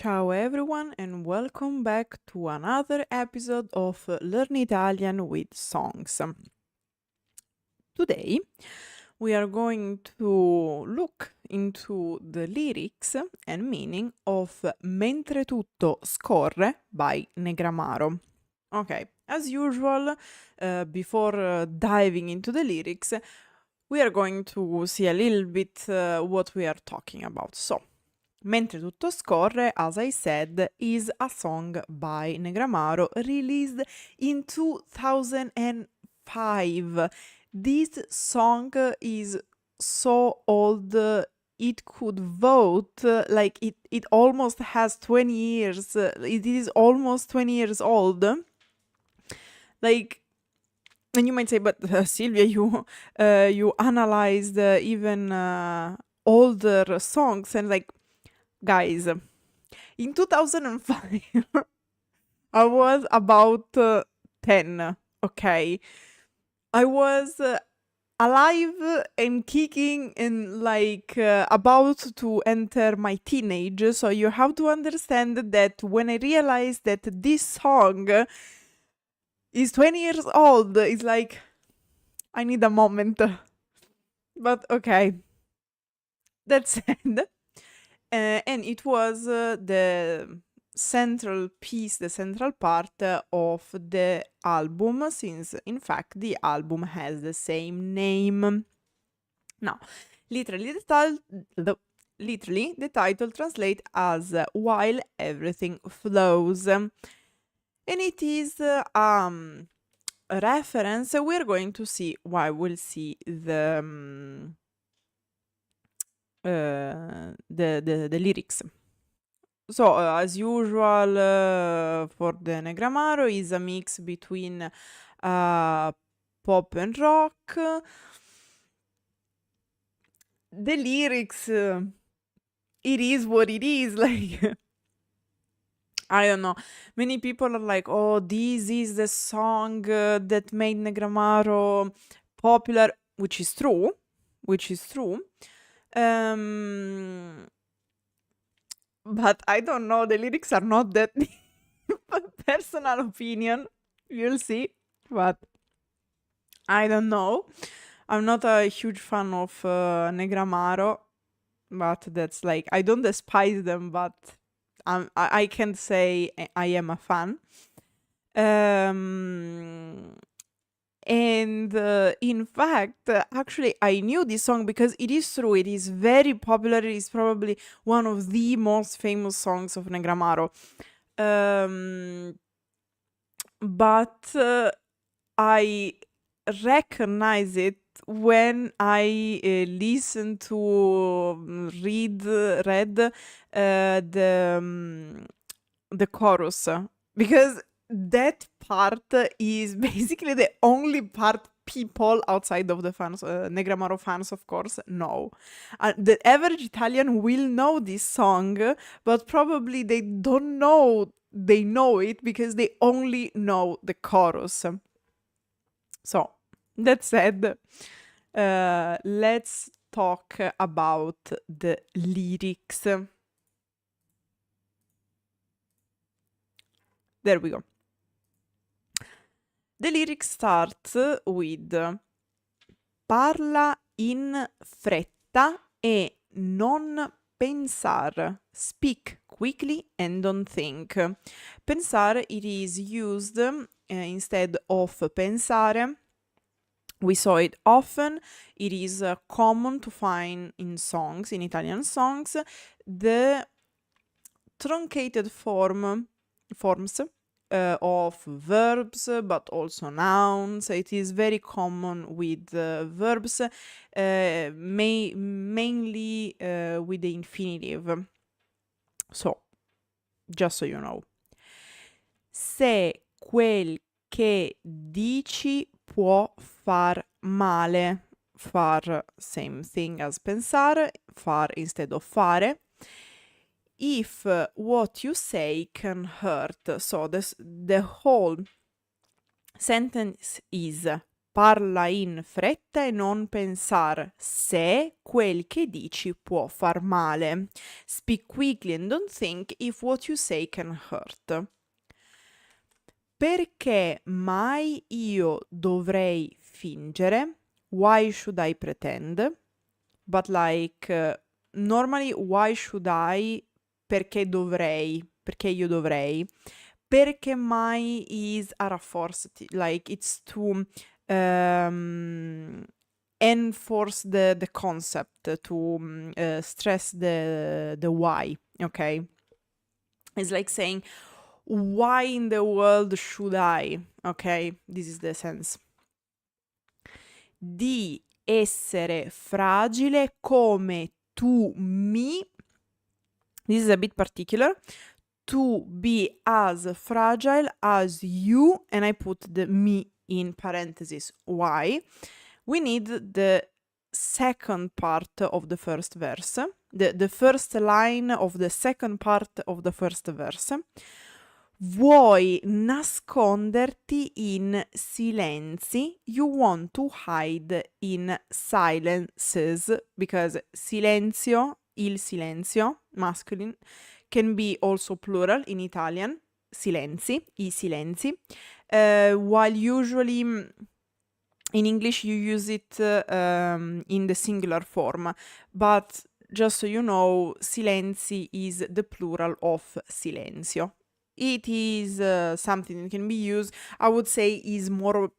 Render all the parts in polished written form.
Ciao everyone and welcome back to another episode of Learn Italian with Songs. Today we are going to look into the lyrics and meaning of Mentre tutto, scorre by Negramaro. Okay, as usual, before diving into the lyrics, we are going to see a little bit what we are talking about. So, Mentre tutto scorre, as I said, is a song by Negramaro released in 2005. This song is so old, it could vote, like it almost has 20 years. It is almost 20 years old. Like, and you might say, but Silvia, you analyzed even older songs, and like, guys, in 2005, I was about 10, okay? I was alive and kicking and like about to enter my teenage. So you have to understand that when I realized that this song is 20 years old, it's like, I need a moment. But okay, that said, and it was the central piece, the central part of the album, since in fact the album has the same name. Now, literally the title translates as While Everything Flows. And it is a reference. We're going to see why we'll see the lyrics. So, as usual, for the Negramaro is a mix between pop and rock. The lyrics, it is what it is, like, I don't know. Many people are like, oh, this is the song that made Negramaro popular, which is true. But I don't know, the lyrics are not that deep. Personal opinion, you'll see. But I don't know. I'm not a huge fan of Negramaro, but that's like, I don't despise them, but I can't say I am a fan. And in fact, actually, I knew this song because it is true. It is very popular. It is probably one of the most famous songs of Negramaro. But I recognize it when I listen to read the chorus, because that part is basically the only part people outside of the fans, Negramaro fans, of course, know. The average Italian will know this song, but probably they don't know they know it because they only know the chorus. So, that said, let's talk about the lyrics. There we go. The lyric starts with parla in fretta e non pensar. Speak quickly and don't think. Pensar, it is used instead of pensare. We saw it often. It is common to find in songs, in Italian songs, the truncated forms of verbs, but also nouns. It is very common with verbs, mainly with the infinitive. So, just so you know. Se quel che dici può far male. Far, same thing as pensare, far instead of fare. If what you say can hurt. So the whole sentence is parla in fretta e non pensar, se quel che dici può far male. Speak quickly and don't think if what you say can hurt. Perché mai io dovrei fingere? Why should I pretend? But normally why should I? Perché dovrei? Perché io dovrei? Perché mai is a rafforzati, like it's to enforce the concept, to stress the why, okay? It's like saying, why in the world should I? Okay, this is the sense. Di essere fragile come tu mi. This is a bit particular. To be as fragile as you, and I put the me in parentheses. Why? We need the second part of the first verse, the first line of the second part of the first verse. Vuoi nasconderti in silenzi, you want to hide in silences, because silenzio, il silenzio, masculine, can be also plural in Italian, silenzi, i silenzi, while usually in English you use it in the singular form, but just so you know, silenzi is the plural of silenzio. It is something that can be used, I would say, is more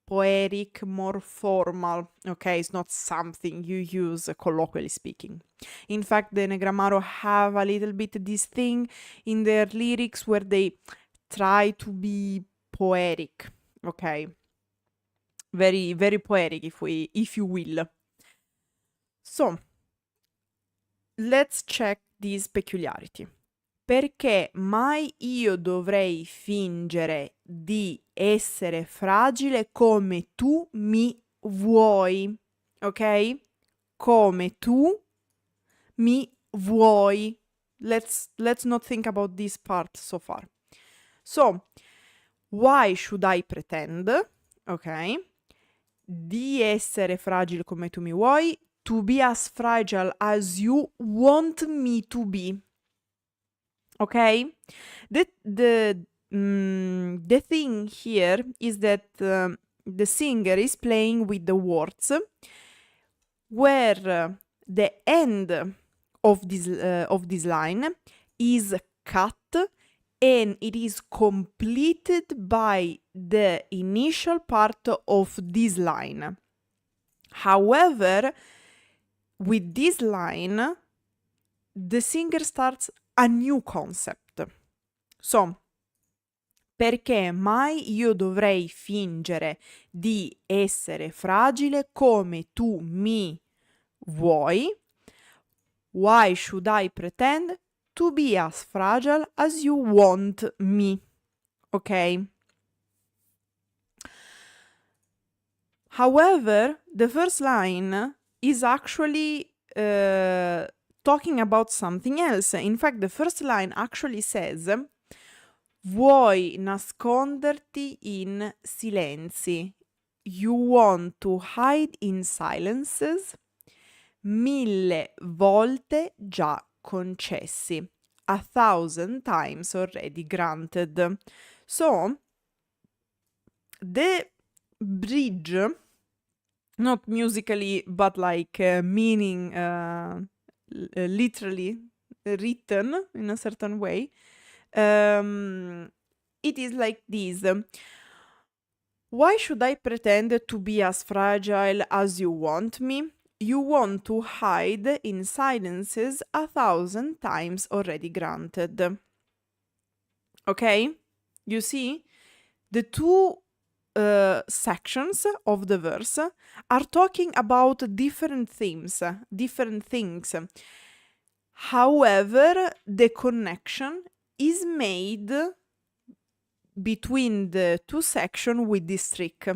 poetic, more formal, okay? It's not something you use colloquially speaking. In fact, the Negramaro have a little bit this thing in their lyrics where they try to be poetic, okay? Very, very poetic, if you will. So, let's check this peculiarity. Perché mai io dovrei fingere di essere fragile come tu mi vuoi, ok? Come tu mi vuoi. Let's not think about this part so far. So, why should I pretend? Ok? Di essere fragile come tu mi vuoi. To be as fragile as you want me to be. Okay? The thing here is that the singer is playing with the words where the end of this line is cut and it is completed by the initial part of this line. However, with this line, the singer starts a new concept. So, perché mai io dovrei fingere di essere fragile come tu mi vuoi? Why should I pretend to be as fragile as you want me? Ok? However, the first line is actually talking about something else. In fact, the first line actually says: vuoi nasconderti in silenzi. You want to hide in silences. 1000 volte già concessi. 1000 times already granted. So, the bridge, not musically, but like meaning literally written in a certain way, it is like this. Why should I pretend to be as fragile as you want me? You want to hide in silences 1000 times already granted. Okay? You see? The two sections of the verse are talking about different themes, different things. However, the connection is made between the two sections with this trick.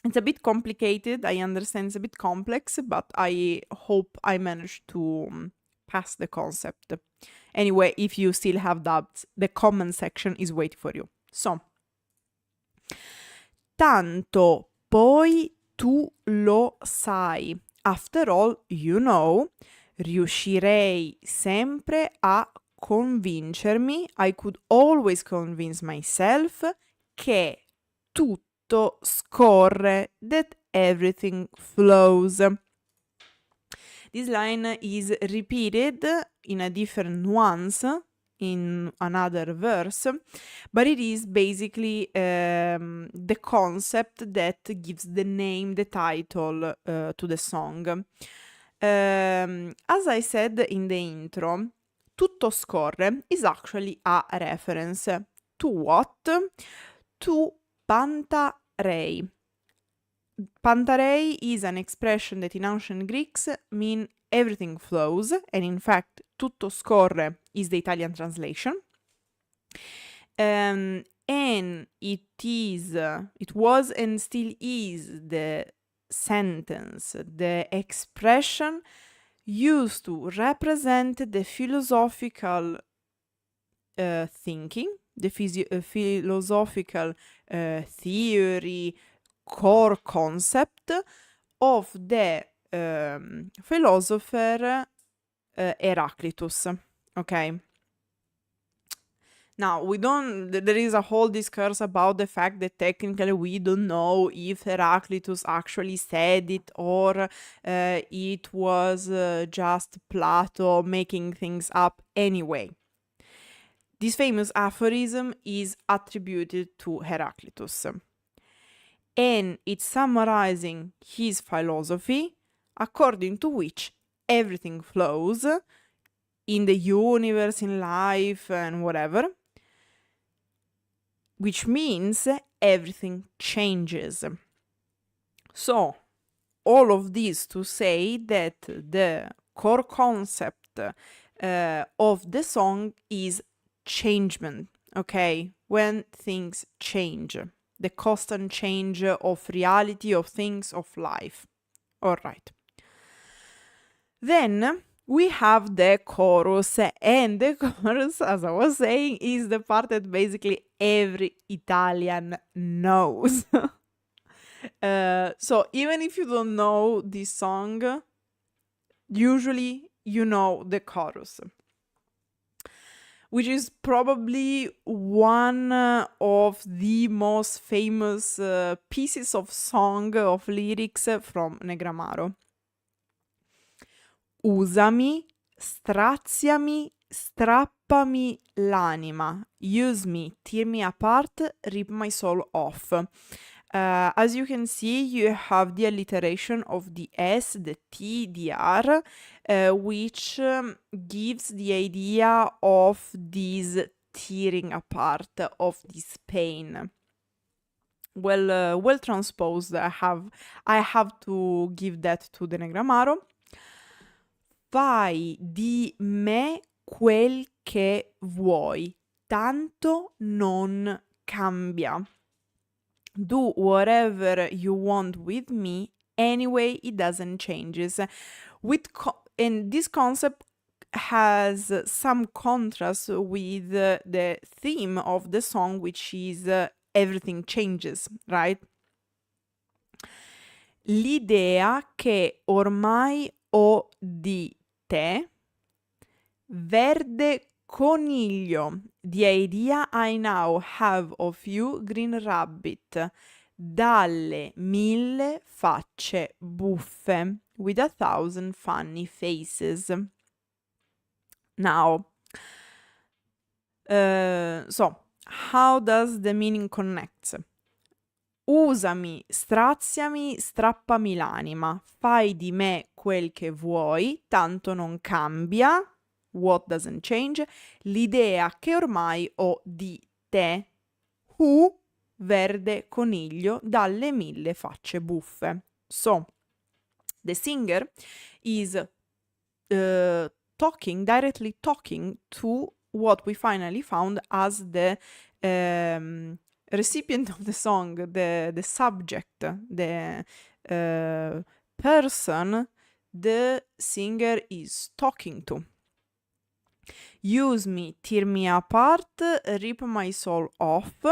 It's a bit complicated, I understand it's a bit complex, but I hope I managed to pass the concept. Anyway, if you still have doubts, the comment section is waiting for you. So, tanto poi tu lo sai. After all, you know, riuscirei sempre a convincermi, I could always convince myself, che tutto scorre, that everything flows. This line is repeated in a different nuance in another verse, but it is basically the concept that gives the name, the title to the song. As I said in the intro, tutto scorre is actually a reference to what? To Pantarei. Pantarei is an expression that in ancient Greeks mean everything flows, and in fact tutto scorre is the Italian translation. And it was and still is the sentence, the expression used to represent the philosophical thinking, the philosophical theory, core concept of the philosopher Heraclitus. Okay. Now, there is a whole discourse about the fact that technically we don't know if Heraclitus actually said it or it was just Plato making things up anyway. This famous aphorism is attributed to Heraclitus, and it's summarizing his philosophy, according to which everything flows in the universe, in life, and whatever, which means everything changes. So, all of this to say that the core concept of the song is changement, okay? When things change, the constant change of reality, of things, of life. All right. Then we have the chorus, and the chorus, as I was saying, is the part that basically every Italian knows. So even if you don't know this song, usually you know the chorus, which is probably one of the most famous pieces of song, of lyrics from Negramaro. Usami, straziami, strappami l'anima. Use me, tear me apart, rip my soul off. As you can see, you have the alliteration of the S, the T, the R, which gives the idea of this tearing apart, of this pain. Well transposed. I have to give that to the Negramaro. Fai di me quel che vuoi, tanto non cambia. Do whatever you want with me, anyway, it doesn't change. And this concept has some contrast with the theme of the song, which is everything changes, right? L'idea che ormai ho di te, verde coniglio, the idea I now have of you, green rabbit, dalle 1000 facce buffe, with 1,000 funny faces. Now, so, how does the meaning connect? Usami, straziami, strappami l'anima, fai di me quel che vuoi, tanto non cambia, what doesn't change, l'idea che ormai ho di te, who, verde coniglio, dalle 1000 facce buffe. So, the singer is directly talking to what we finally found as the recipient of the song, the subject, the person the singer is talking to. Use me, tear me apart, rip my soul off.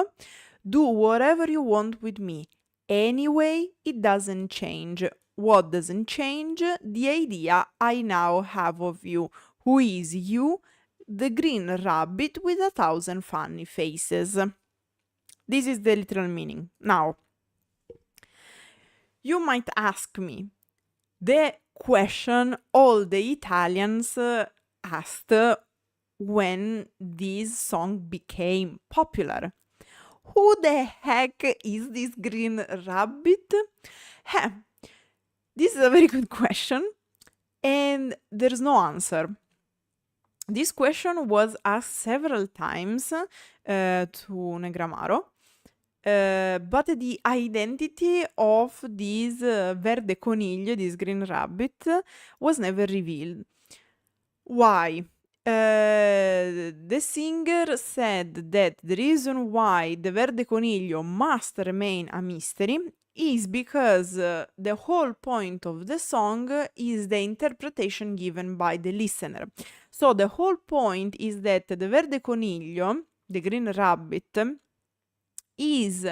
Do whatever you want with me. Anyway, it doesn't change. What doesn't change? The idea I now have of you. Who is you? The green rabbit with 1,000 funny faces. This is the literal meaning. Now, you might ask me the question all the Italians asked when this song became popular. Who the heck is this green rabbit? This is a very good question, and there's no answer. This question was asked several times to Negramaro, but the identity of this verde coniglio, this green rabbit, was never revealed. Why? The singer said that the reason why the verde coniglio must remain a mystery is because the whole point of the song is the interpretation given by the listener. So the whole point is that the verde coniglio, the green rabbit, is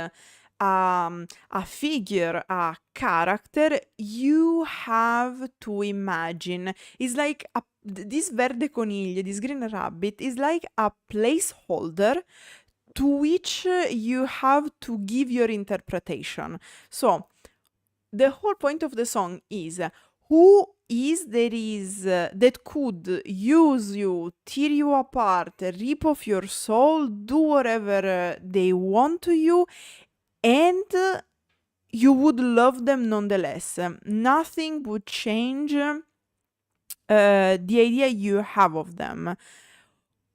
a figure, a character you have to imagine. It's like this verde coniglio, this green rabbit, is like a placeholder to which you have to give your interpretation. So the whole point of the song is who is that could use you, tear you apart, rip off your soul, do whatever they want to you, and you would love them nonetheless. Nothing would change the idea you have of them.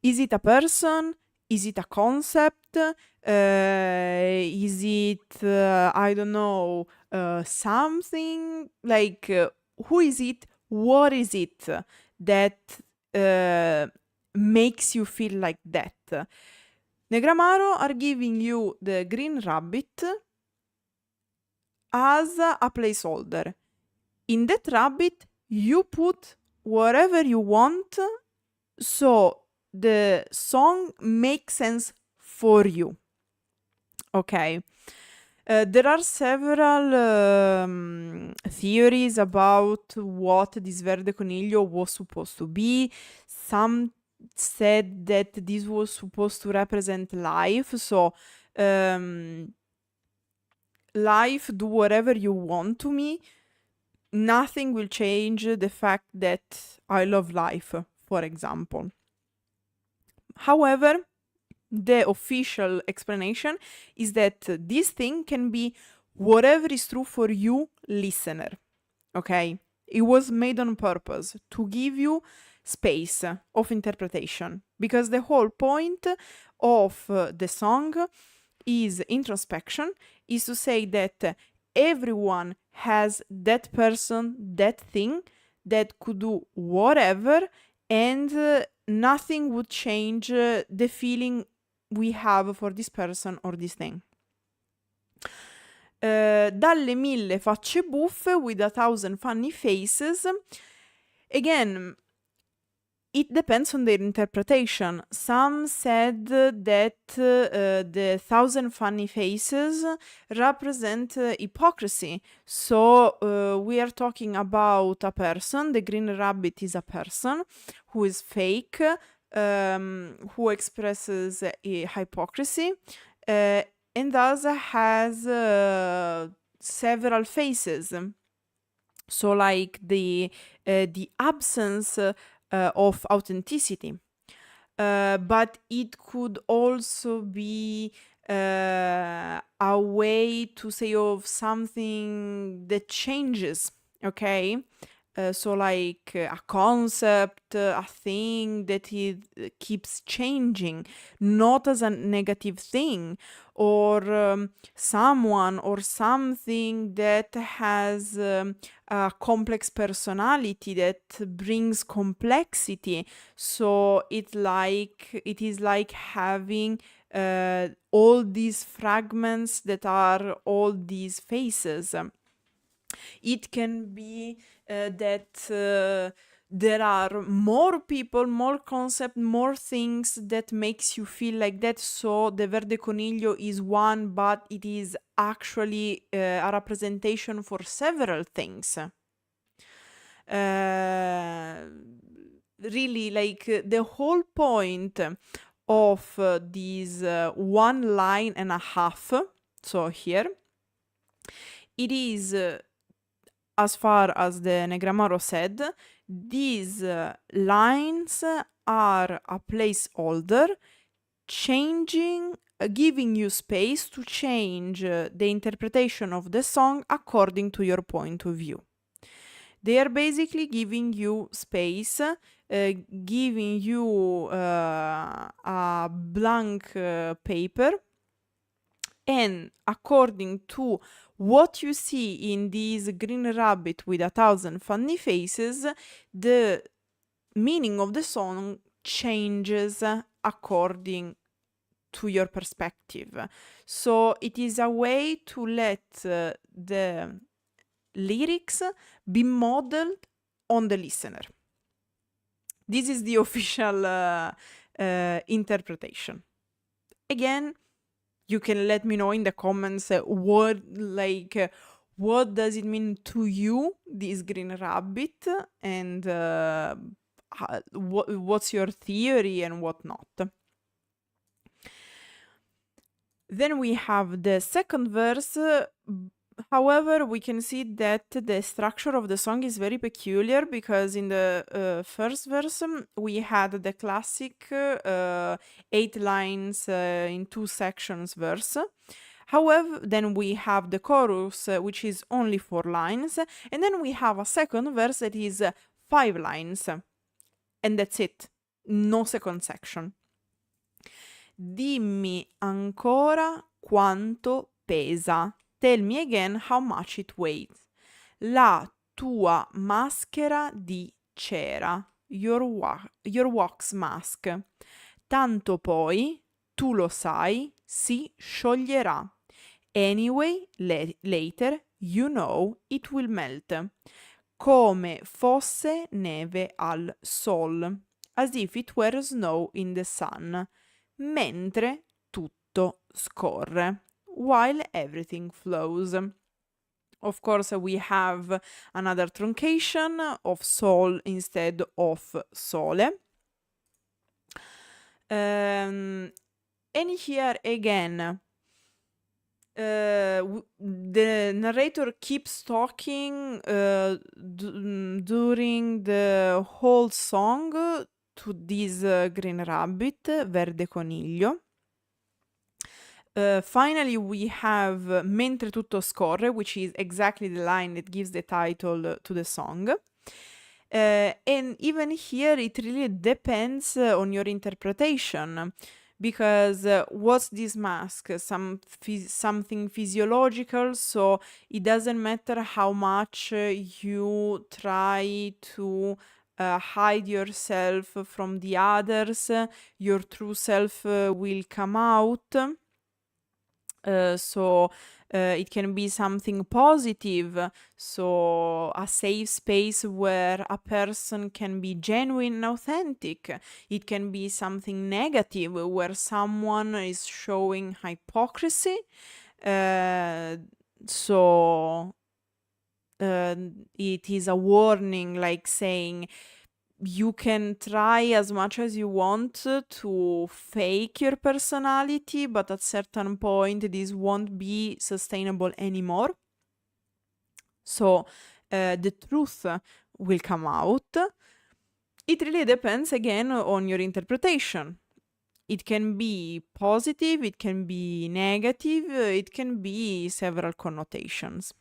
Is it a person? Is it a concept? Is it, I don't know, something? Like, who is it? What is it that makes you feel like that? Negramaro are giving you the green rabbit as a placeholder. In that rabbit, you put whatever you want, so the song makes sense for you. Okay. There are several theories about what this verde coniglio was supposed to be. Some said that this was supposed to represent life, so life, do whatever you want to me. Nothing will change the fact that I love life, for example. However, the official explanation is that this thing can be whatever is true for you, listener. Okay? It was made on purpose to give you space of interpretation, because the whole point of the song is introspection, is to say that everyone has that person, that thing that could do whatever, and nothing would change the feeling we have for this person or this thing. Dalle 1000 facce buffe with 1,000 funny faces. Again, it depends on their interpretation. Some said that the 1,000 funny faces represent hypocrisy. So we are talking about a person. The green rabbit is a person who is fake, who expresses hypocrisy, and thus has several faces. So like the absence of authenticity. But it could also be a way to say of something that changes, okay? So like a concept, a thing that it keeps changing, not as a negative thing, or someone or something that has a complex personality that brings complexity. So it is like having all these fragments that are all these faces. It can be that there are more people, more concept, more things that makes you feel like that. So the Verde Coniglio is one, but it is actually a representation for several things. Really, like the whole point of this 1.5 line, so here, it is, as far as the Negramaro said, these lines are a placeholder, giving you space to change the interpretation of the song according to your point of view. They are basically giving you space, giving you a blank paper, and according to what you see in this green rabbit with 1,000 funny faces, the meaning of the song changes according to your perspective. So it is a way to let the lyrics be modeled on the listener. This is the official interpretation. Again, you can let me know in the comments what does it mean to you, this green rabbit, and what's your theory and whatnot. Then we have the second verse. However, we can see that the structure of the song is very peculiar, because in the first verse we had the classic 8 lines in 2 sections verse. However, then we have the chorus, which is only 4 lines, and then we have a second verse that is 5 lines, and that's it, no second section. Dimmi ancora quanto pesa. Tell me again how much it weighs. La tua maschera di cera. Your wax mask. Tanto poi, tu lo sai, si scioglierà. Anyway, later, you know it will melt. Come fosse neve al sol. As if it were snow in the sun. Mentre tutto scorre. While everything flows. Of course, we have another truncation of sol instead of sole. And here again, the narrator keeps talking during the whole song to this green rabbit, Verde Coniglio. Finally, we have Mentre tutto scorre, which is exactly the line that gives the title to the song. And even here, it really depends on your interpretation, because what's this mask? Something physiological, so it doesn't matter how much you try to hide yourself from the others, your true self will come out. So it can be something positive, so a safe space where a person can be genuine and authentic. It can be something negative, where someone is showing hypocrisy. So it is a warning, like saying, you can try as much as you want to fake your personality, but at certain point this won't be sustainable anymore. So the truth will come out. It really depends again on your interpretation. It can be positive, it can be negative, it can be several connotations.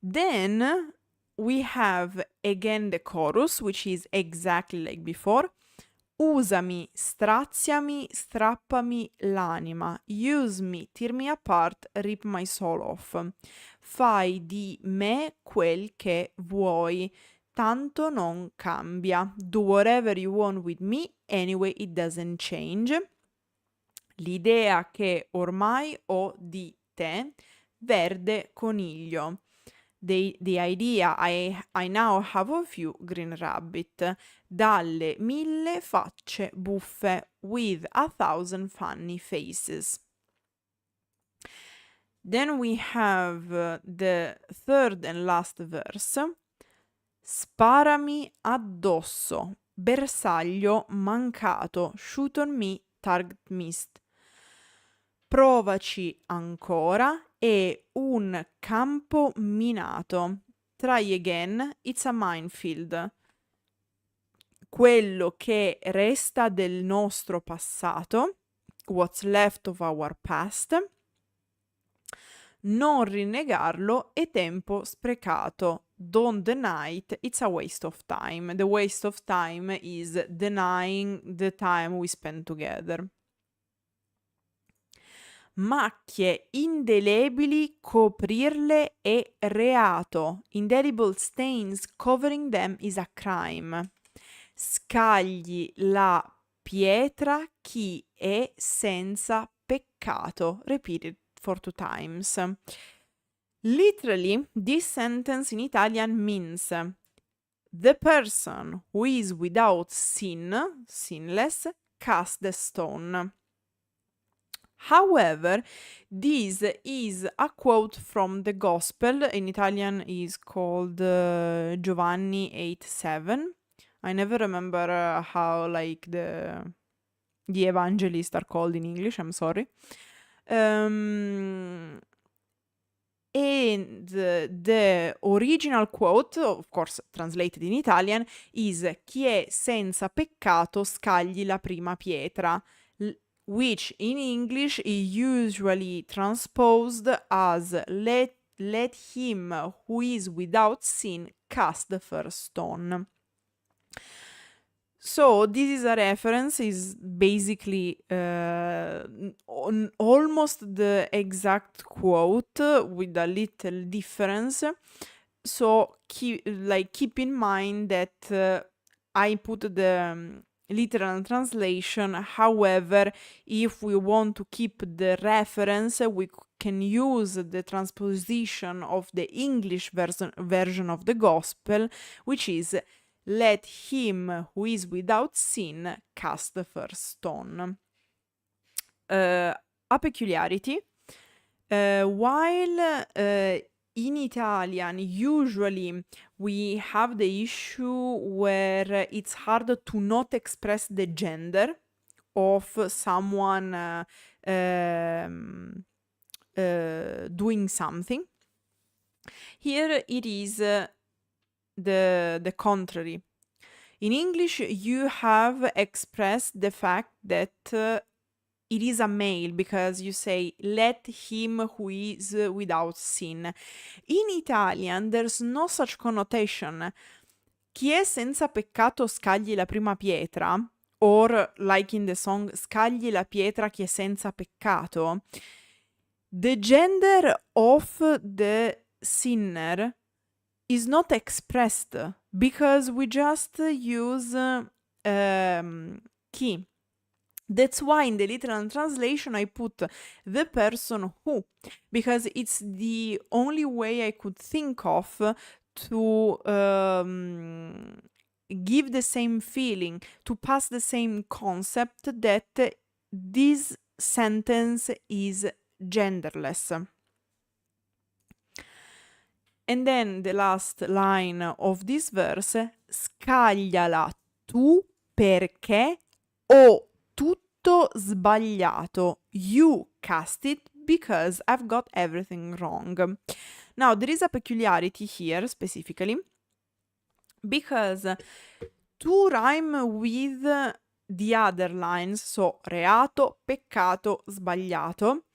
Then we have again the chorus, which is exactly like before. Usami, straziami, strappami l'anima. Use me, tear me apart, rip my soul off. Fai di me quel che vuoi, tanto non cambia. Do whatever you want with me, anyway it doesn't change. L'idea che ormai ho di te, Verde Coniglio. the idea I now have of you, Green Rabbit, dalle 1000 facce buffe, with 1,000 funny faces. Then we have the third and last verse. Sparami addosso, bersaglio mancato, shoot on me, target missed. Provaci ancora, è un campo minato. Try again, it's a minefield. Quello che resta del nostro passato, what's left of our past. Non rinnegarlo, è tempo sprecato. Don't deny it, it's a waste of time. The waste of time is denying the time we spend together. Macchie indelebili, coprirle è reato. Indelible stains, covering them is a crime. Scagli la pietra chi è senza peccato. Repeated for 2 times. Literally, this sentence in Italian means the person who is without sin, sinless, cast the stone. However, this is a quote from the Gospel. In Italian is called Giovanni 8:7. I never remember how like the evangelists are called in English, I'm sorry. And the original quote, of course translated in Italian, is chi è senza peccato scagli la prima pietra, which in English is usually transposed as let him who is without sin cast the first stone. So this is a reference, is basically almost the exact quote with a little difference. So keep in mind that I put the literal translation. However, if we want to keep the reference, we can use the transposition of the English version of the Gospel, which is let him who is without sin cast the first stone. A peculiarity, while in Italian usually we have the issue where it's hard to not express the gender of someone doing something. Here it is the contrary. In English, you have expressed the fact that it is a male because you say let him who is without sin. In Italian, there's no such connotation. Chi è senza peccato scagli la prima pietra, or like in the song scagli la pietra chi è senza peccato. The gender of the sinner is not expressed because we just use chi. That's why in the literal translation I put the person who, because it's the only way I could think of to give the same feeling, to pass the same concept that this sentence is genderless. And then the last line of this verse, scagliala tu perché ho tutto sbagliato. You cast it because I've got everything wrong. Now, there is a peculiarity here specifically because to rhyme with the other lines, so reato, peccato, sbagliato,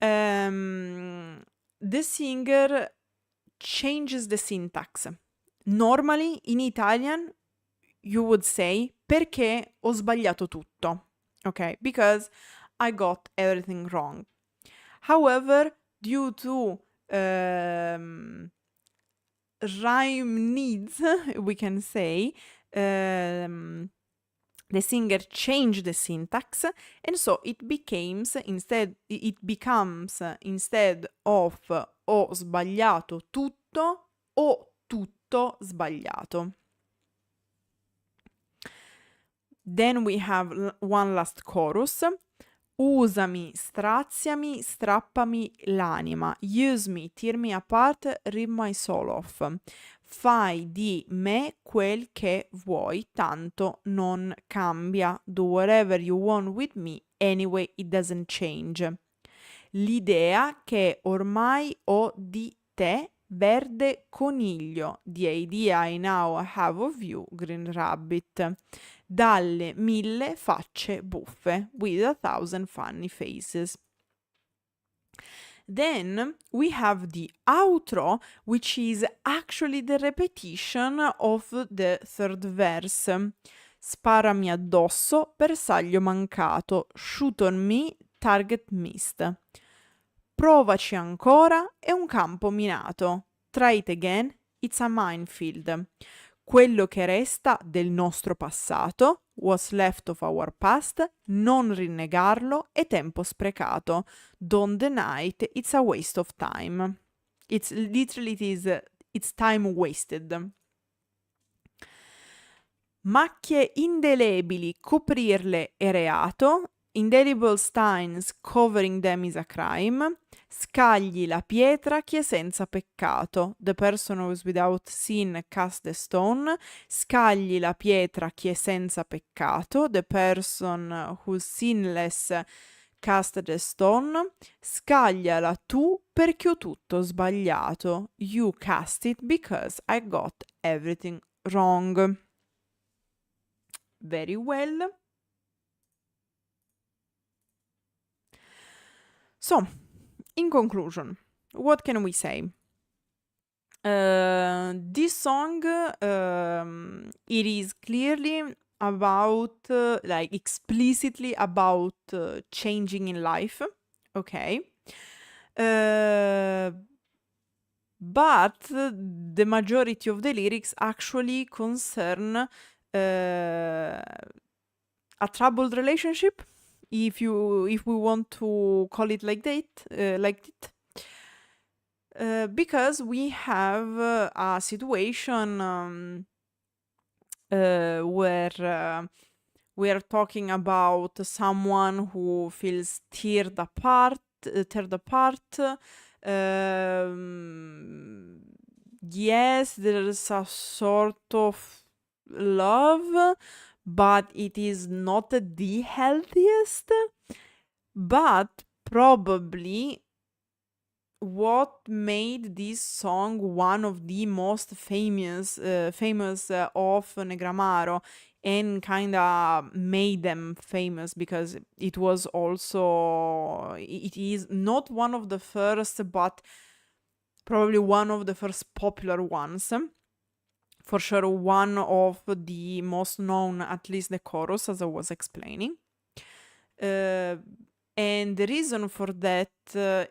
the singer changes the syntax. Normally in Italian you would say perché ho sbagliato tutto, okay? Because I got everything wrong. However, due to rhyme needs, we can say, the singer changed the syntax, and so it becomes instead of ho sbagliato tutto, tutto o tutto sbagliato. Then we have one last chorus. Usami, straziami, strappami l'anima. Use me, tear me apart, rip my soul off. Fai di me quel che vuoi, tanto non cambia. Do whatever you want with me, anyway it doesn't change. L'idea che ormai ho di te, verde coniglio. The idea I now have of you, green rabbit. Dalle 1000 facce buffe, with 1,000 funny faces. Then we have the outro, which is actually the repetition of the third verse. Sparami addosso, bersaglio mancato, shoot on me, target missed. Provaci ancora, è un campo minato. Try it again, it's a minefield. Quello che resta del nostro passato, what's left of our past, non rinnegarlo, è tempo sprecato. Don't deny it, it's a waste of time. It's literally it's time wasted. Macchie indelebili, coprirle è reato. Indelible stains, covering them is a crime. Scagli la pietra chi è senza peccato. The person who is without sin cast the stone. Scagli la pietra chi è senza peccato. The person who's sinless cast the stone. Scagliala tu perché ho tutto sbagliato. You cast it because I got everything wrong. Very well. So, in conclusion, what can we say? This song, it is clearly about, like explicitly about changing in life, okay? But the majority of the lyrics actually concern a troubled relationship, if we want to call it like that, because we have a situation where we are talking about someone who feels teared apart. Yes, there's a sort of love, but it is not the healthiest. But probably what made this song one of the most famous of Negramaro, and kinda made them famous because it is not one of the first, but probably one of the first popular ones. For sure, one of the most known, at least the chorus, as I was explaining. And the reason for that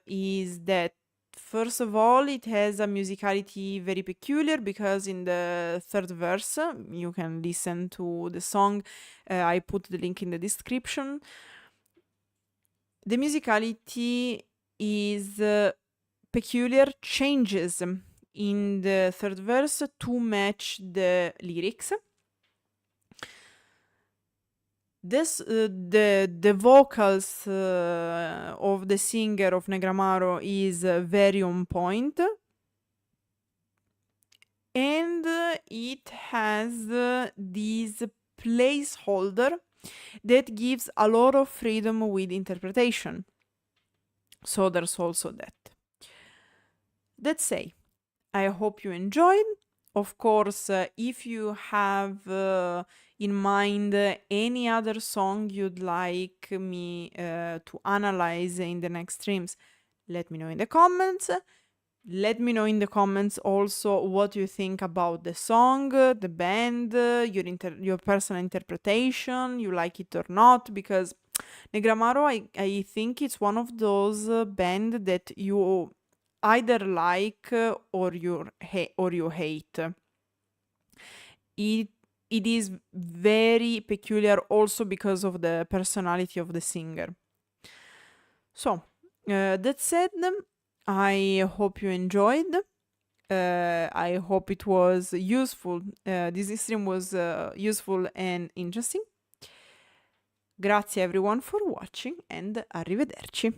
is that, first of all, it has a musicality very peculiar, because in the third verse, you can listen to the song, I put the link in the description. The musicality is peculiar, changes in the third verse to match the lyrics. The vocals of the singer of Negramaro is very on point, and it has this placeholder that gives a lot of freedom with interpretation. So there's also that. Let's say, I hope you enjoyed. Of course, if you have in mind any other song you'd like me to analyze in the next streams, let me know in the comments. Let me know in the comments also what you think about the song, the band, your personal interpretation, you like it or not, because Negramaro, I think it's one of those band that you either like or you hate. It is very peculiar also because of the personality of the singer. So, that said, I hope you enjoyed. I hope it was useful. This stream was useful and interesting. Grazie everyone for watching and arrivederci.